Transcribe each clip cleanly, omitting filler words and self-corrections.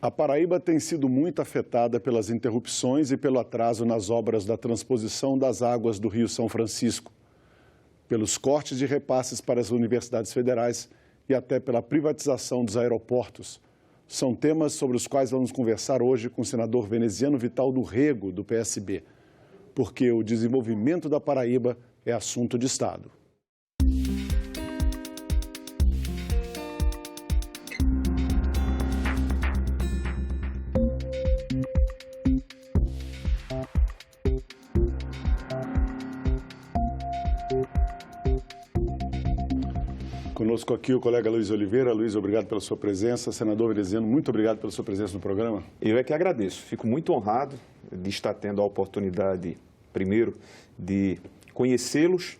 A Paraíba tem sido muito afetada pelas interrupções e pelo atraso nas obras da transposição das águas do Rio São Francisco, pelos cortes de repasses para as universidades federais e até pela privatização dos aeroportos. São temas sobre os quais vamos conversar hoje com o senador Veneziano Vital do Rego, do PSB, porque o desenvolvimento da Paraíba é assunto de Estado. Conosco aqui o colega Luiz Oliveira. Luiz, obrigado pela sua presença. Senador Veneziano, muito obrigado pela sua presença no programa. Eu é que agradeço. Fico muito honrado de estar tendo a oportunidade, primeiro, de conhecê-los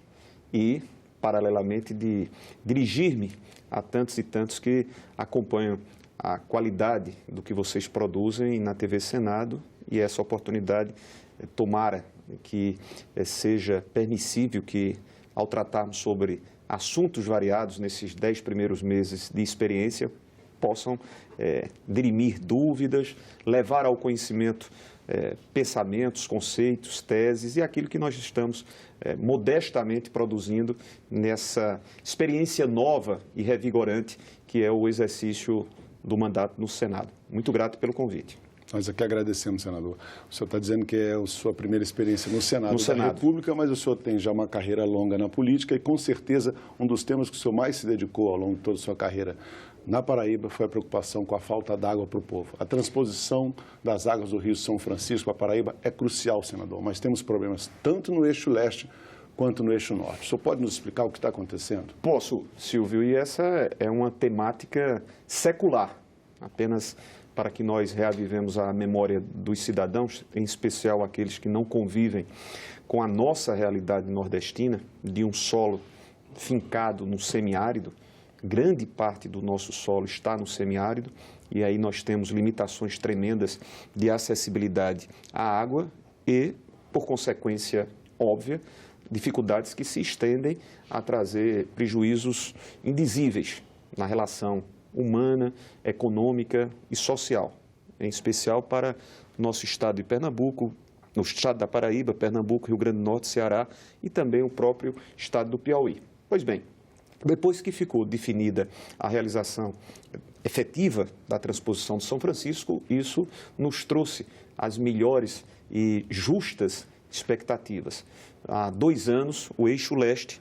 e, paralelamente, de dirigir-me a tantos e tantos que acompanham a qualidade do que vocês produzem na TV Senado, e essa oportunidade, tomara que seja permissível que, ao tratarmos sobre assuntos variados nesses 10 primeiros meses de experiência, possam dirimir dúvidas, levar ao conhecimento pensamentos, conceitos, teses e aquilo que nós estamos modestamente produzindo nessa experiência nova e revigorante que é o exercício do mandato no Senado. Muito grato pelo convite. Nós aqui agradecemos, senador. O senhor está dizendo que é a sua primeira experiência no Senado da República, mas o senhor tem já uma carreira longa na política e, com certeza, um dos temas que o senhor mais se dedicou ao longo de toda a sua carreira na Paraíba foi a preocupação com a falta d'água para o povo. A transposição das águas do Rio São Francisco para a Paraíba é crucial, senador, mas temos problemas tanto no eixo leste quanto no eixo norte. O senhor pode nos explicar o que está acontecendo? Posso, Silvio, e essa é uma temática secular, apenas para que nós reavivemos a memória dos cidadãos, em especial aqueles que não convivem com a nossa realidade nordestina, de um solo fincado no semiárido. Grande parte do nosso solo está no semiárido e aí nós temos limitações tremendas de acessibilidade à água e, por consequência óbvia, dificuldades que se estendem a trazer prejuízos indizíveis na relação humana, econômica e social, em especial para nosso estado de Pernambuco, no estado da Paraíba, Pernambuco, Rio Grande do Norte, Ceará e também o próprio estado do Piauí. Pois bem, depois que ficou definida a realização efetiva da transposição de São Francisco, isso nos trouxe as melhores e justas expectativas. Há 2 anos, o eixo leste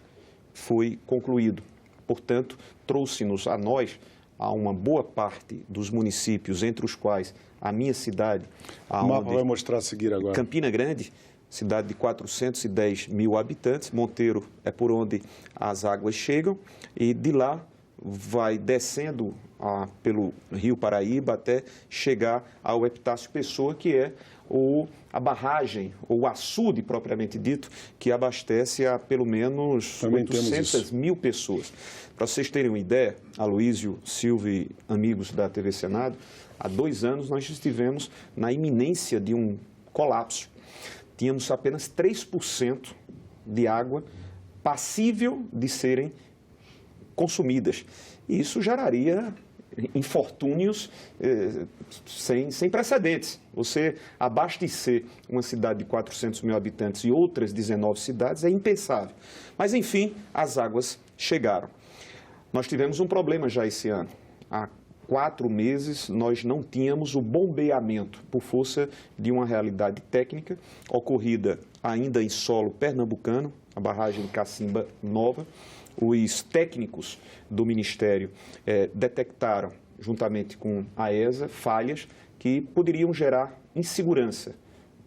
foi concluído, portanto, trouxe-nos a nós, a uma boa parte dos municípios, entre os quais a minha cidade, o mapa vai mostrar a seguir agora. Campina Grande, cidade de 410 mil habitantes, Monteiro é por onde as águas chegam, e de lá vai descendo pelo Rio Paraíba até chegar ao Epitácio Pessoa, que é a barragem, ou o açude propriamente dito, que abastece a pelo menos 800 mil pessoas. Para vocês terem uma ideia, Aloísio, Silvio e amigos da TV Senado, há 2 anos nós estivemos na iminência de um colapso. Tínhamos apenas 3% de água passível de serem consumidas. E isso geraria infortúnios sem precedentes. Você abastecer uma cidade de 400 mil habitantes e outras 19 cidades é impensável. Mas, enfim, as águas chegaram. Nós tivemos um problema já esse ano. Há 4 meses nós não tínhamos o bombeamento por força de uma realidade técnica ocorrida ainda em solo pernambucano, a barragem de Cacimba Nova. Os técnicos do Ministério detectaram, juntamente com a ESA, falhas que poderiam gerar insegurança.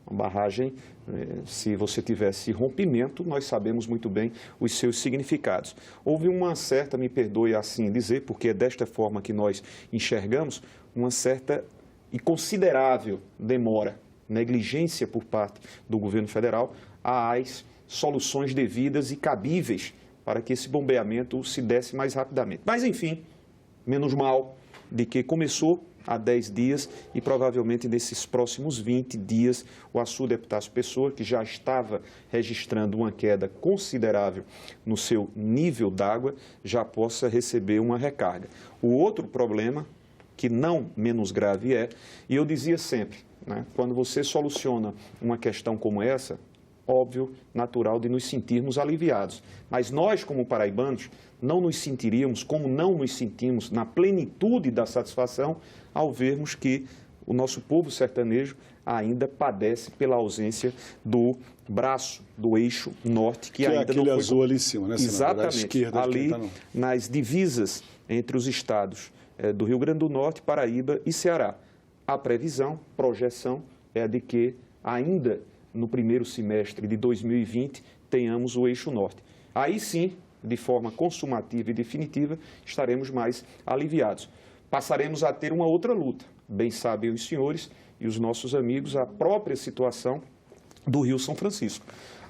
A barragem, se você tivesse rompimento, nós sabemos muito bem os seus significados. Houve uma certa, me perdoe assim dizer, porque é desta forma que nós enxergamos, uma certa e considerável demora, negligência por parte do governo federal às soluções devidas e cabíveis para que esse bombeamento se desse mais rapidamente. Mas, enfim, menos mal de que começou há 10 dias e provavelmente nesses próximos 20 dias o açude Epitácio Pessoa, que já estava registrando uma queda considerável no seu nível d'água, já possa receber uma recarga. O outro problema que não menos grave é. E eu dizia sempre, né, quando você soluciona uma questão como essa, óbvio, natural de nos sentirmos aliviados. Mas nós, como paraibanos, não nos sentiríamos, como não nos sentimos na plenitude da satisfação ao vermos que o nosso povo sertanejo ainda padece pela ausência do braço, do eixo norte, que ainda não foi... azul ali em cima, né, senador? Exatamente, esquerda, ali nas divisas entre os estados do Rio Grande do Norte, Paraíba e Ceará. A previsão, projeção, é a de que ainda no primeiro semestre de 2020 tenhamos o eixo norte. Aí sim, de forma consumativa e definitiva, estaremos mais aliviados. Passaremos a ter uma outra luta. Bem sabem os senhores e os nossos amigos a própria situação do Rio São Francisco.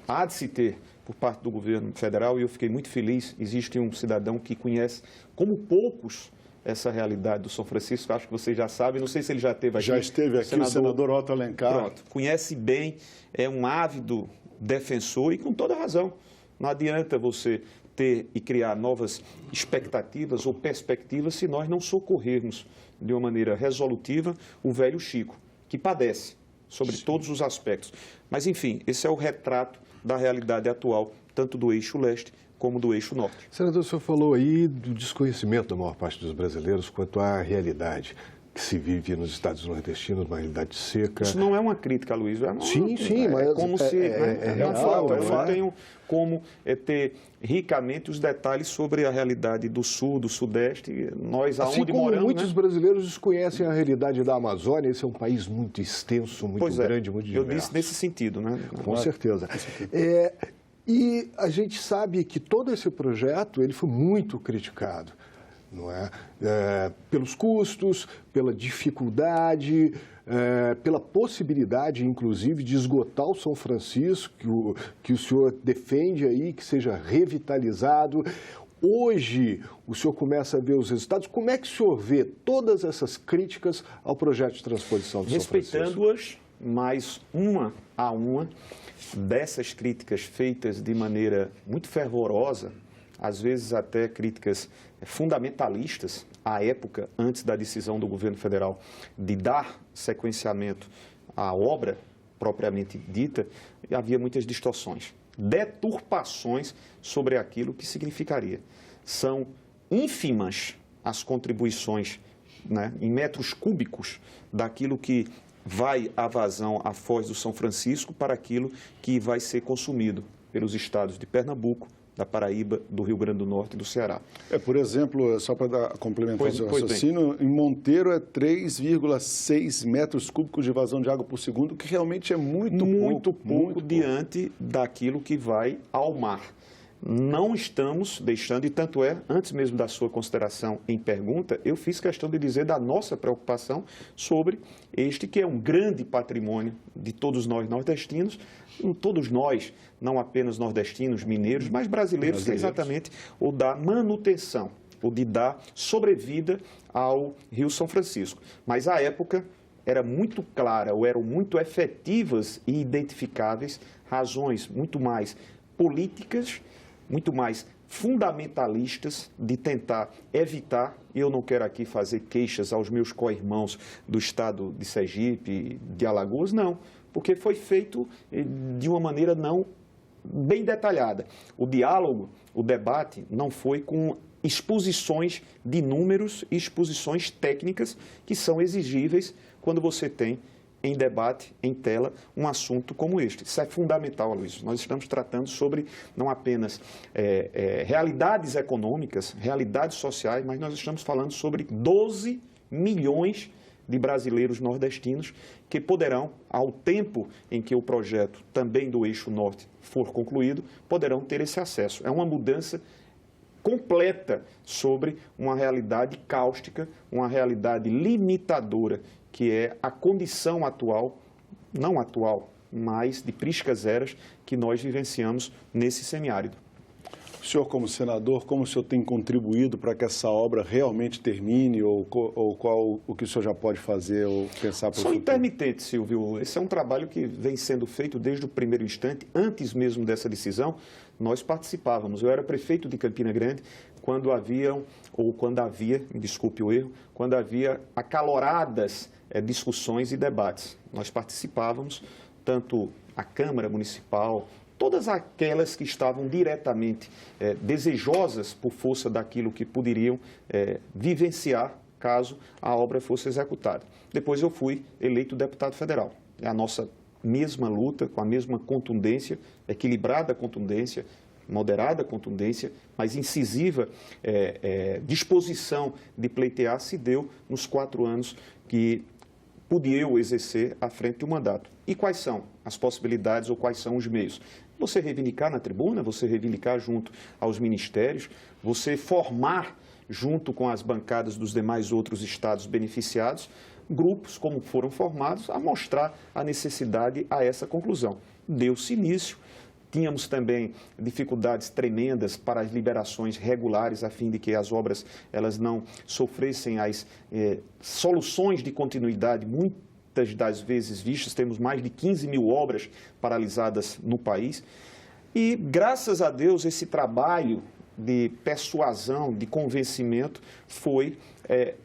Há de se ter, por parte do governo federal, e eu fiquei muito feliz, existe um cidadão que conhece, como poucos, essa realidade do São Francisco, acho que vocês já sabem, não sei se ele já esteve aqui. Já esteve aqui, o senador Otto Alencar. Pronto, conhece bem, é um ávido defensor e com toda razão. Não adianta você ter e criar novas expectativas ou perspectivas se nós não socorrermos de uma maneira resolutiva o velho Chico, que padece sobre todos os aspectos. Mas, enfim, esse é o retrato da realidade atual, tanto do eixo leste como do eixo norte. Senador, o senhor falou aí do desconhecimento da maior parte dos brasileiros quanto à realidade que se vive nos estados nordestinos, uma realidade seca. Isso não é uma crítica, Luiz. Sim, mas como se... Eu não tenho como ter ricamente os detalhes sobre a realidade do sul, do sudeste. Nós, aonde assim como moramos... muitos brasileiros desconhecem a realidade da Amazônia, esse é um país muito extenso, muito grande, muito diverso. Eu disse nesse sentido, né? Com certeza. E a gente sabe que todo esse projeto ele foi muito criticado. Não é? Pelos custos, pela dificuldade, pela possibilidade, inclusive, de esgotar o São Francisco, que o senhor defende aí, que seja revitalizado. Hoje, o senhor começa a ver os resultados. Como é que o senhor vê todas essas críticas ao projeto de transposição do São Francisco? Respeitando-as, mas uma a uma, dessas críticas feitas de maneira muito fervorosa, às vezes até críticas fundamentalistas, à época, antes da decisão do governo federal de dar sequenciamento à obra propriamente dita, havia muitas distorções, deturpações sobre aquilo que significaria. São ínfimas as contribuições, né, em metros cúbicos daquilo que vai a vazão à Foz do São Francisco para aquilo que vai ser consumido pelos estados de Pernambuco, da Paraíba, do Rio Grande do Norte e do Ceará. Por exemplo, só para complementar o seu raciocínio, em Monteiro é 3,6 metros cúbicos de vazão de água por segundo, que realmente é muito pouco diante daquilo que vai ao mar. Não estamos deixando, e tanto é, antes mesmo da sua consideração em pergunta, eu fiz questão de dizer da nossa preocupação sobre este que é um grande patrimônio de todos nós nordestinos, todos nós, não apenas nordestinos, mineiros, mas brasileiros, que é exatamente o da manutenção, o de dar sobrevida ao Rio São Francisco. Mas, à época, era muito clara, ou eram muito efetivas e identificáveis razões muito mais políticas, muito mais fundamentalistas de tentar evitar, e eu não quero aqui fazer queixas aos meus co-irmãos do estado de Sergipe, de Alagoas, não, porque foi feito de uma maneira não bem detalhada. O diálogo, o debate, não foi com exposições de números e exposições técnicas que são exigíveis quando você tem em debate, em tela, um assunto como este. Isso é fundamental, Luiz. Nós estamos tratando sobre não apenas realidades econômicas, realidades sociais, mas nós estamos falando sobre 12 milhões de brasileiros nordestinos que poderão, ao tempo em que o projeto também do Eixo Norte for concluído, poderão ter esse acesso. É uma mudança completa sobre uma realidade cáustica, uma realidade limitadora, que é a condição atual, não atual, mas de priscas eras que nós vivenciamos nesse semiárido. O senhor, como senador, como o senhor tem contribuído para que essa obra realmente termine ou qual o que o senhor já pode fazer ou pensar para o futuro? São intermitentes, Silvio. Esse é um trabalho que vem sendo feito desde o primeiro instante. Antes mesmo dessa decisão, nós participávamos. Eu era prefeito de Campina Grande, quando havia, desculpe o erro, quando havia acaloradas discussões e debates. Nós participávamos, tanto a Câmara Municipal, todas aquelas que estavam diretamente desejosas por força daquilo que poderiam vivenciar caso a obra fosse executada. Depois eu fui eleito deputado federal. É a nossa mesma luta, com a mesma contundência, equilibrada contundência, moderada contundência, mas incisiva disposição de pleitear se deu nos 4 anos que pude eu exercer à frente do mandato. E quais são as possibilidades ou quais são os meios? Você reivindicar na tribuna, você reivindicar junto aos ministérios, você formar junto com as bancadas dos demais outros estados beneficiados, grupos como foram formados a mostrar a necessidade a essa conclusão. Deu-se início. Tínhamos também dificuldades tremendas para as liberações regulares, a fim de que as obras elas não sofressem as soluções de continuidade, muitas das vezes vistas. Temos mais de 15 mil obras paralisadas no país. E, graças a Deus, esse trabalho de persuasão, de convencimento, foi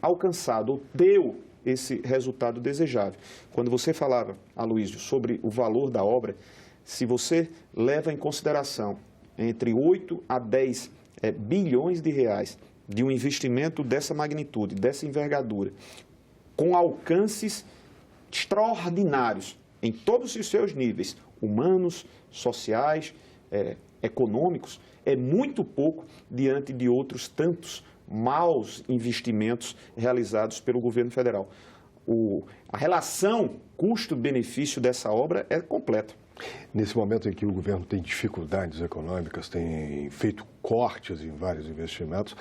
alcançado, deu esse resultado desejável. Quando você falava, Aloysio, sobre o valor da obra, se você leva em consideração entre 8 a 10 bilhões de reais de um investimento dessa magnitude, dessa envergadura, com alcances extraordinários em todos os seus níveis, humanos, sociais, econômicos, é muito pouco diante de outros tantos maus investimentos realizados pelo governo federal. A relação custo-benefício dessa obra é completa. Nesse momento em que o governo tem dificuldades econômicas, tem feito cortes em vários investimentos,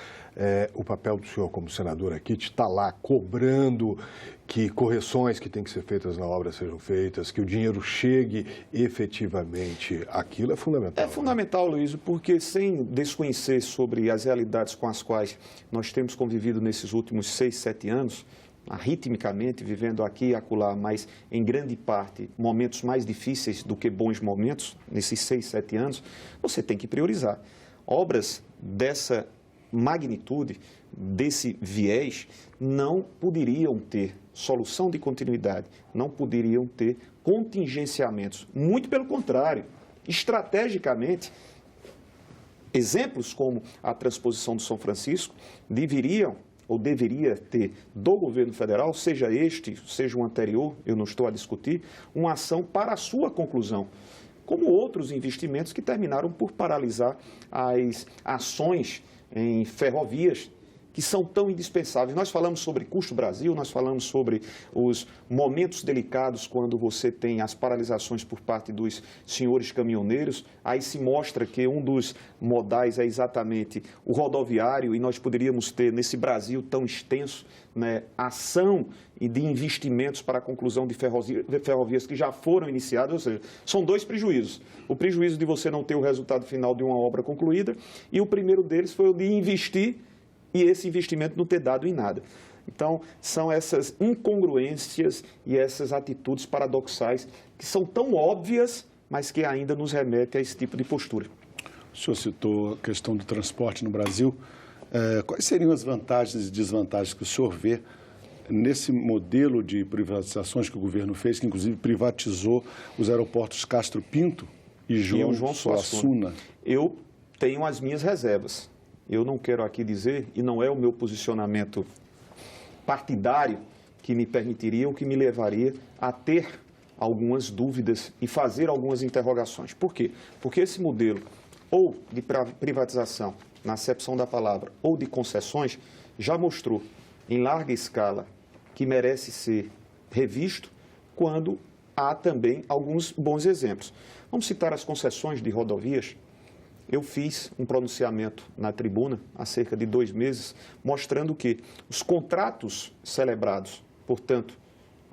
o papel do senhor como senador aqui de estar lá cobrando que correções que têm que ser feitas na obra sejam feitas, que o dinheiro chegue efetivamente àquilo, é fundamental. É fundamental, Aloysio, porque sem desconhecer sobre as realidades com as quais nós temos convivido nesses últimos 6, 7 anos, arritmicamente, vivendo aqui e acolá, mas em grande parte momentos mais difíceis do que bons momentos, nesses 6, 7 anos, você tem que priorizar. Obras dessa magnitude, desse viés, não poderiam ter solução de continuidade, não poderiam ter contingenciamentos. Muito pelo contrário, estrategicamente, exemplos como a transposição do São Francisco deveria ter do governo federal, seja este, seja o anterior, eu não estou a discutir, uma ação para a sua conclusão, como outros investimentos que terminaram por paralisar as ações em ferrovias, que são tão indispensáveis. Nós falamos sobre custo Brasil, nós falamos sobre os momentos delicados quando você tem as paralisações por parte dos senhores caminhoneiros, aí se mostra que um dos modais é exatamente o rodoviário e nós poderíamos ter nesse Brasil tão extenso, né, ação e de investimentos para a conclusão de ferrovias que já foram iniciadas, ou seja, são 2 prejuízos. O prejuízo de você não ter o resultado final de uma obra concluída e o primeiro deles foi o de investir e esse investimento não ter dado em nada. Então, são essas incongruências e essas atitudes paradoxais que são tão óbvias, mas que ainda nos remetem a esse tipo de postura. O senhor citou a questão do transporte no Brasil. Quais seriam as vantagens e desvantagens que o senhor vê nesse modelo de privatizações que o governo fez, que inclusive privatizou os aeroportos Castro Pinto e João Suassuna? Eu tenho as minhas reservas. Eu não quero aqui dizer, e não é o meu posicionamento partidário que me permitiria ou que me levaria a ter algumas dúvidas e fazer algumas interrogações. Por quê? Porque esse modelo ou de privatização, na acepção da palavra, ou de concessões, já mostrou em larga escala que merece ser revisto quando há também alguns bons exemplos. Vamos citar as concessões de rodovias. Eu fiz um pronunciamento na tribuna há cerca de 2 meses, mostrando que os contratos celebrados, portanto,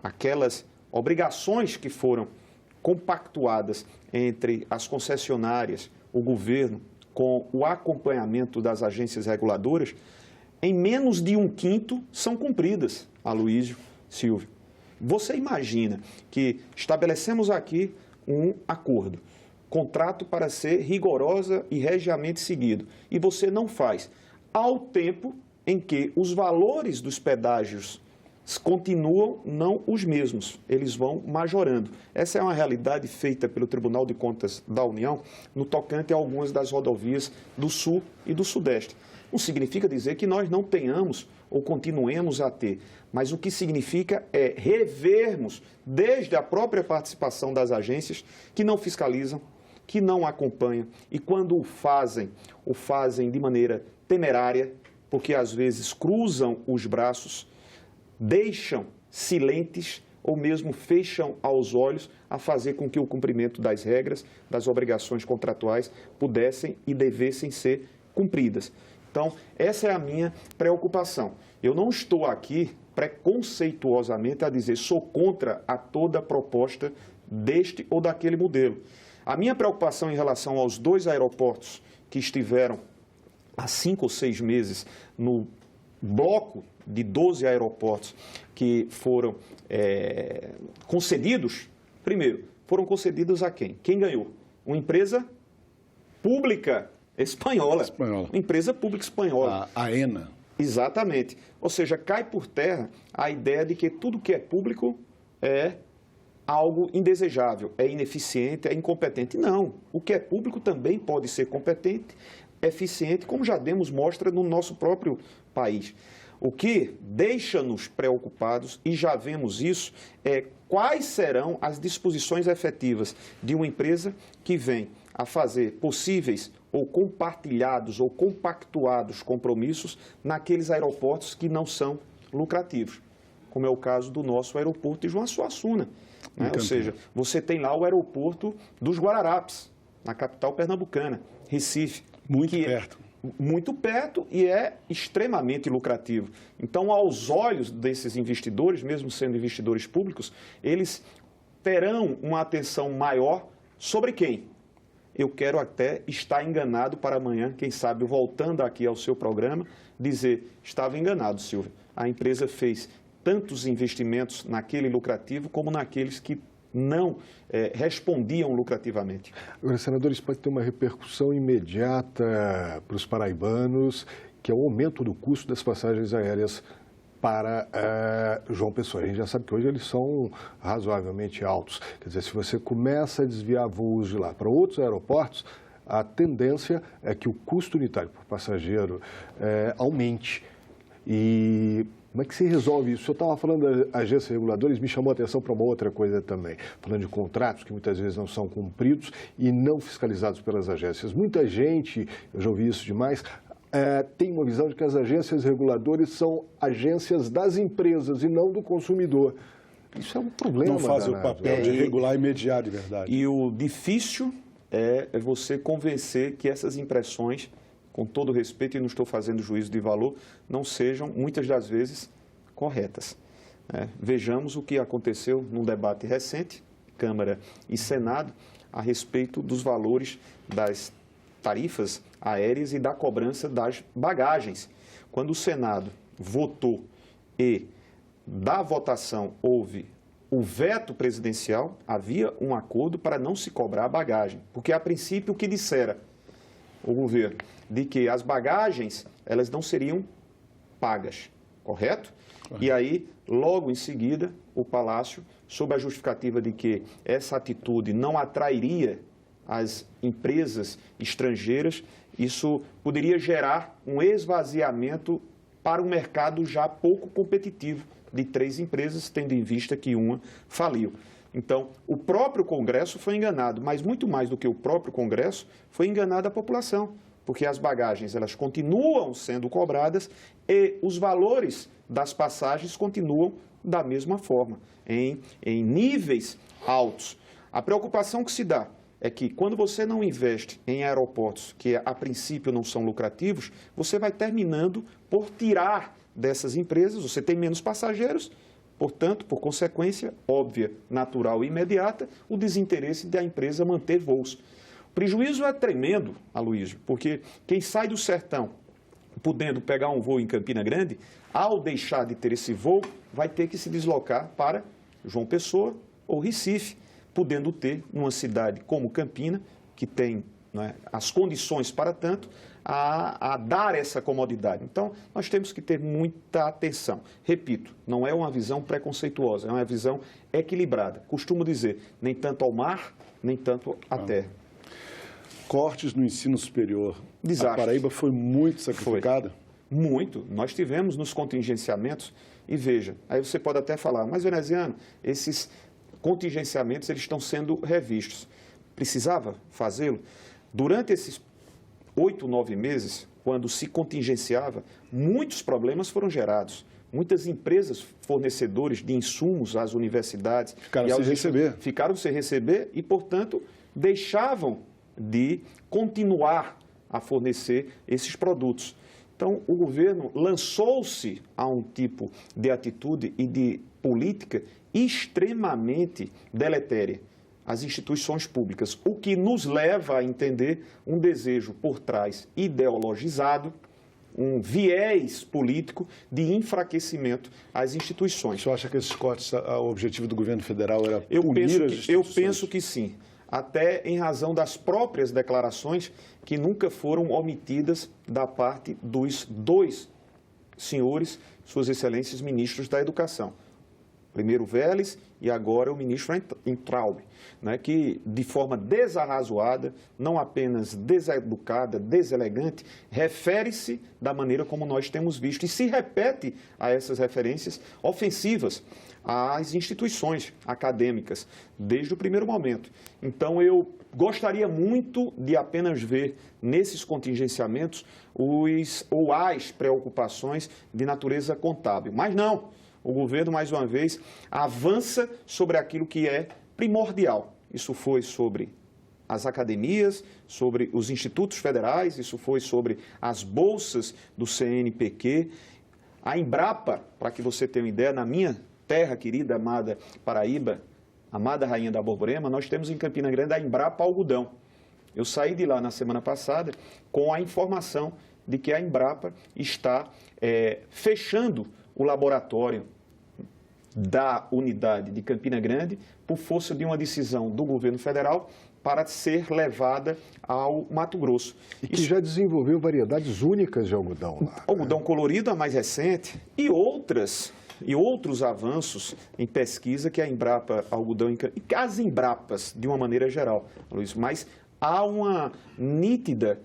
aquelas obrigações que foram compactuadas entre as concessionárias, o governo, com o acompanhamento das agências reguladoras, em menos de 1/5 são cumpridas, Aloysio, Silvio. Você imagina que estabelecemos aqui um acordo, contrato para ser rigorosa e regiamente seguido, e você não faz ao tempo em que os valores dos pedágios continuam não os mesmos, eles vão majorando. Essa é uma realidade feita pelo Tribunal de Contas da União no tocante a algumas das rodovias do Sul e do Sudeste. Não significa dizer que nós não tenhamos ou continuemos a ter, mas o que significa é revermos, desde a própria participação das agências, que não fiscalizam, que não acompanham e quando o fazem de maneira temerária, porque às vezes cruzam os braços, deixam silentes ou mesmo fecham aos olhos a fazer com que o cumprimento das regras, das obrigações contratuais pudessem e devessem ser cumpridas. Então, essa é a minha preocupação. Eu não estou aqui preconceituosamente a dizer sou contra a toda proposta deste ou daquele modelo. A minha preocupação em relação aos 2 aeroportos que estiveram há 5 ou 6 meses no bloco de 12 aeroportos que foram concedidos, primeiro, foram concedidos a quem? Quem ganhou? Uma empresa pública espanhola. Uma empresa pública espanhola. A AENA. Exatamente. Ou seja, cai por terra a ideia de que tudo que é público é algo indesejável, é ineficiente, é incompetente. Não. O que é público também pode ser competente, eficiente, como já demos mostra no nosso próprio país. O que deixa-nos preocupados, e já vemos isso, é quais serão as disposições efetivas de uma empresa que vem a fazer possíveis ou compartilhados ou compactuados compromissos naqueles aeroportos que não são lucrativos, como é o caso do nosso aeroporto de João Suassuna. Né? Ou seja, você tem lá o aeroporto dos Guararapes, na capital pernambucana, Recife. Muito perto. Muito perto e é extremamente lucrativo. Então, aos olhos desses investidores, mesmo sendo investidores públicos, eles terão uma atenção maior sobre quem? Eu quero até estar enganado para amanhã, quem sabe, voltando aqui ao seu programa, dizer, estava enganado, Silvio. A empresa fez tantos investimentos naquele lucrativo como naqueles que não respondiam lucrativamente. Agora, senador, isso pode ter uma repercussão imediata para os paraibanos, que é o aumento do custo das passagens aéreas para João Pessoa. A gente já sabe que hoje eles são razoavelmente altos. Quer dizer, se você começa a desviar voos de lá para outros aeroportos, a tendência é que o custo unitário por passageiro aumente. E como é que se resolve isso? O senhor estava falando das agências reguladoras, me chamou a atenção para uma outra coisa também, falando de contratos que muitas vezes não são cumpridos e não fiscalizados pelas agências. Muita gente, eu já ouvi isso demais, tem uma visão de que as agências reguladoras são agências das empresas e não do consumidor. Isso é um problema. Não fazem o papel de regular e mediar de verdade. E o difícil é você convencer que essas impressões, com todo respeito, e não estou fazendo juízo de valor, não sejam, muitas das vezes, corretas. Vejamos o que aconteceu num debate recente, Câmara e Senado, a respeito dos valores das tarifas aéreas e da cobrança das bagagens. Quando o Senado votou e da votação houve o veto presidencial, havia um acordo para não se cobrar a bagagem, porque a princípio o que dissera o governo, de que as bagagens elas não seriam pagas, correto? E aí, logo em seguida, o Palácio, sob a justificativa de que essa atitude não atrairia as empresas estrangeiras, isso poderia gerar um esvaziamento para um mercado já pouco competitivo de 3 empresas, tendo em vista que uma faliu. Então, o próprio Congresso foi enganado, mas muito mais do que o próprio Congresso, foi enganada a população, porque as bagagens elas continuam sendo cobradas e os valores das passagens continuam da mesma forma, em níveis altos. A preocupação que se dá é que quando você não investe em aeroportos que a princípio não são lucrativos, você vai terminando por tirar dessas empresas, você tem menos passageiros, portanto, por consequência óbvia, natural e imediata, o desinteresse da empresa manter voos. O prejuízo é tremendo, Aloysio, porque quem sai do sertão podendo pegar um voo em Campina Grande, ao deixar de ter esse voo, vai ter que se deslocar para João Pessoa ou Recife, podendo ter numa cidade como Campina, que tem as condições para tanto, a dar essa comodidade. Então, nós temos que ter muita atenção. Repito, não é uma visão preconceituosa, é uma visão equilibrada. Costumo dizer, nem tanto ao mar, nem tanto à terra. Cortes no ensino superior. Desastre. A Paraíba foi muito sacrificada? Foi. Muito. Nós tivemos nos contingenciamentos, e veja, aí você pode até falar, mas veneziano, esses contingenciamentos eles estão sendo revistos. Precisava fazê-lo? Durante esses 8, 9 meses, quando se contingenciava, muitos problemas foram gerados. Muitas empresas fornecedoras de insumos às universidades ficaram sem receber e, portanto, deixavam de continuar a fornecer esses produtos. Então, o governo lançou-se a um tipo de atitude e de política extremamente deletéria às instituições públicas, o que nos leva a entender um desejo por trás ideologizado, um viés político de enfraquecimento às instituições. Você acha que esses cortes, o objetivo do governo federal era punir as instituições? Eu penso que sim, até em razão das próprias declarações que nunca foram omitidas da parte dos 2 senhores, Suas Excelências Ministros da Educação. Primeiro Vélez e agora o ministro Entraub, que de forma desarrazoada, não apenas deseducada, deselegante, refere-se da maneira como nós temos visto e se repete a essas referências ofensivas às instituições acadêmicas desde o primeiro momento. Então, eu gostaria muito de apenas ver nesses contingenciamentos as preocupações de natureza contábil, mas não. O governo, mais uma vez, avança sobre aquilo que é primordial. Isso foi sobre as academias, sobre os institutos federais, isso foi sobre as bolsas do CNPq. A Embrapa, para que você tenha uma ideia, na minha terra querida, amada Paraíba, amada Rainha da Borborema, nós temos em Campina Grande a Embrapa Algodão. Eu saí de lá na semana passada com a informação de que a Embrapa está fechando o laboratório da unidade de Campina Grande por força de uma decisão do governo federal para ser levada ao Mato Grosso. E que já desenvolveu variedades únicas de algodão lá. Algodão colorido, a mais recente, e outros avanços em pesquisa que a Embrapa Algodão e as Embrapas, de uma maneira geral, Luiz, mas há uma nítida,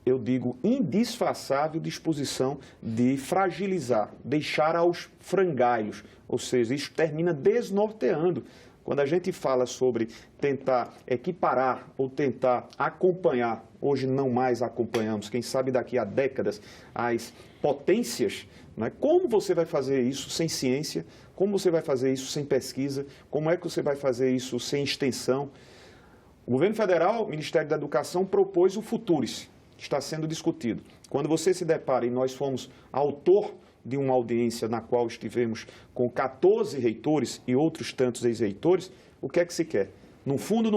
eu digo, indisfaçável disposição de fragilizar, deixar aos frangalhos, ou seja, isso termina desnorteando. Quando a gente fala sobre tentar equiparar ou tentar acompanhar, hoje não mais acompanhamos, quem sabe daqui a décadas, as potências, como você vai fazer isso sem ciência? Como você vai fazer isso sem pesquisa? Como é que você vai fazer isso sem extensão? O governo federal, o Ministério da Educação, propôs o Futures, que está sendo discutido. Quando você se depara, e nós fomos autor de uma audiência na qual estivemos com 14 reitores e outros tantos ex-reitores, o que é que se quer? No fundo,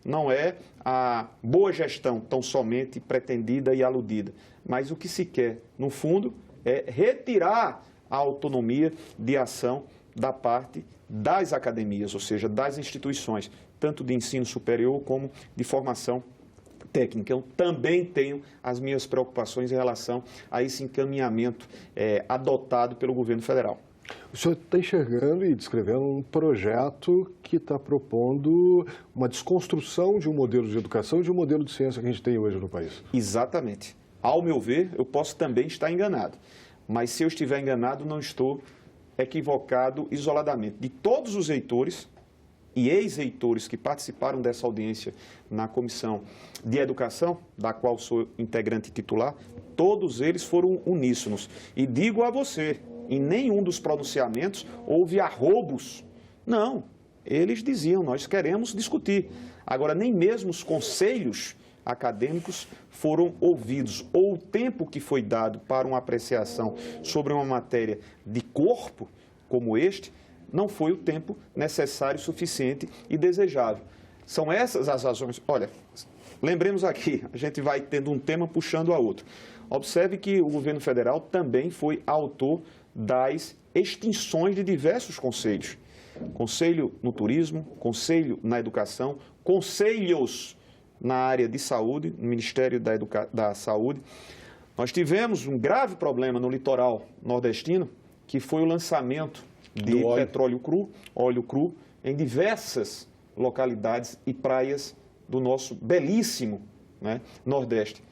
não é a boa gestão tão somente pretendida e aludida, mas o que se quer, no fundo, é retirar a autonomia de ação da parte das academias, ou seja, das instituições, tanto de ensino superior como de formação técnica. Eu também tenho as minhas preocupações em relação a esse encaminhamento adotado pelo governo federal. O senhor está enxergando e descrevendo um projeto que está propondo uma desconstrução de um modelo de educação e de um modelo de ciência que a gente tem hoje no país. Exatamente. Ao meu ver, eu posso também estar enganado. Mas se eu estiver enganado, não estou equivocado isoladamente. De todos os reitores e ex-reitores que participaram dessa audiência na Comissão de Educação, da qual sou integrante titular, todos eles foram uníssonos. E digo a você, em nenhum dos pronunciamentos houve arrobos. Não, eles diziam, nós queremos discutir. Agora, nem mesmo os conselhos acadêmicos foram ouvidos, ou o tempo que foi dado para uma apreciação sobre uma matéria de corpo como este, não foi o tempo necessário, suficiente e desejável. São essas as razões. Olha, lembremos aqui, a gente vai tendo um tema puxando a outro. Observe que o governo federal também foi autor das extinções de diversos conselhos. Conselho no turismo, conselho na educação, conselhos na área de saúde, no Ministério da Saúde. Nós tivemos um grave problema no litoral nordestino, que foi o lançamento de petróleo cru, óleo cru, em diversas localidades e praias do nosso belíssimo, né, Nordeste.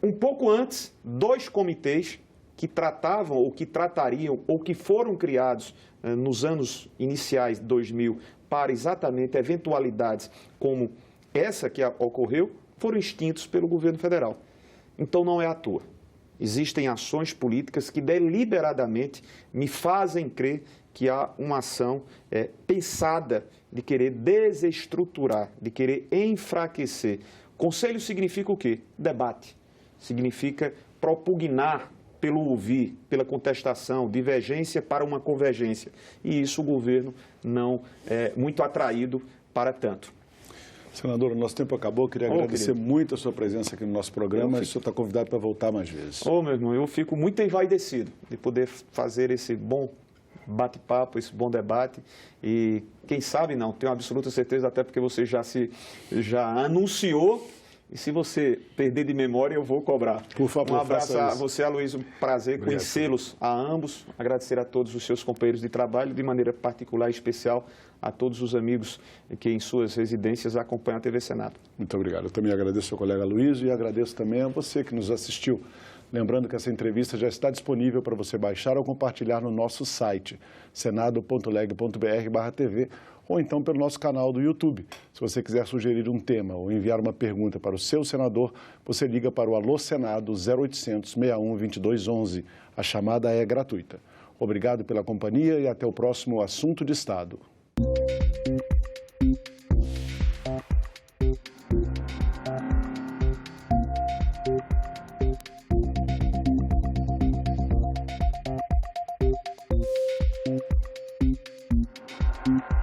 Um pouco antes, 2 comitês que tratavam ou que tratariam ou que foram criados nos anos iniciais de 2000 para exatamente eventualidades como essa que ocorreu, foram extintos pelo governo federal. Então não é à toa. Existem ações políticas que deliberadamente me fazem crer que há uma ação pensada de querer desestruturar, de querer enfraquecer. Conselho significa o quê? Debate. Significa propugnar pelo ouvir, pela contestação, divergência para uma convergência. E isso o governo não é muito atraído para tanto. Senador, o nosso tempo acabou. Queria agradecer muito a sua presença aqui no nosso programa. O senhor está convidado para voltar mais vezes. Meu irmão, eu fico muito envaidecido de poder fazer esse bom bate-papo, esse bom debate. E quem sabe não, tenho absoluta certeza, até porque você já anunciou. E se você perder de memória, eu vou cobrar. Por favor, um abraço a você, Aloysio. Prazer conhecê-los a ambos. Agradecer a todos os seus companheiros de trabalho, de maneira particular e especial a todos os amigos que em suas residências acompanham a TV Senado. Muito obrigado. Eu também agradeço ao colega Aloysio e agradeço também a você que nos assistiu. Lembrando que essa entrevista já está disponível para você baixar ou compartilhar no nosso site, senado.leg.br/TV, ou então pelo nosso canal do YouTube. Se você quiser sugerir um tema ou enviar uma pergunta para o seu senador, você liga para o Alô Senado 0800 61 2211. A chamada é gratuita. Obrigado pela companhia e até o próximo Assunto de Estado. Thank you.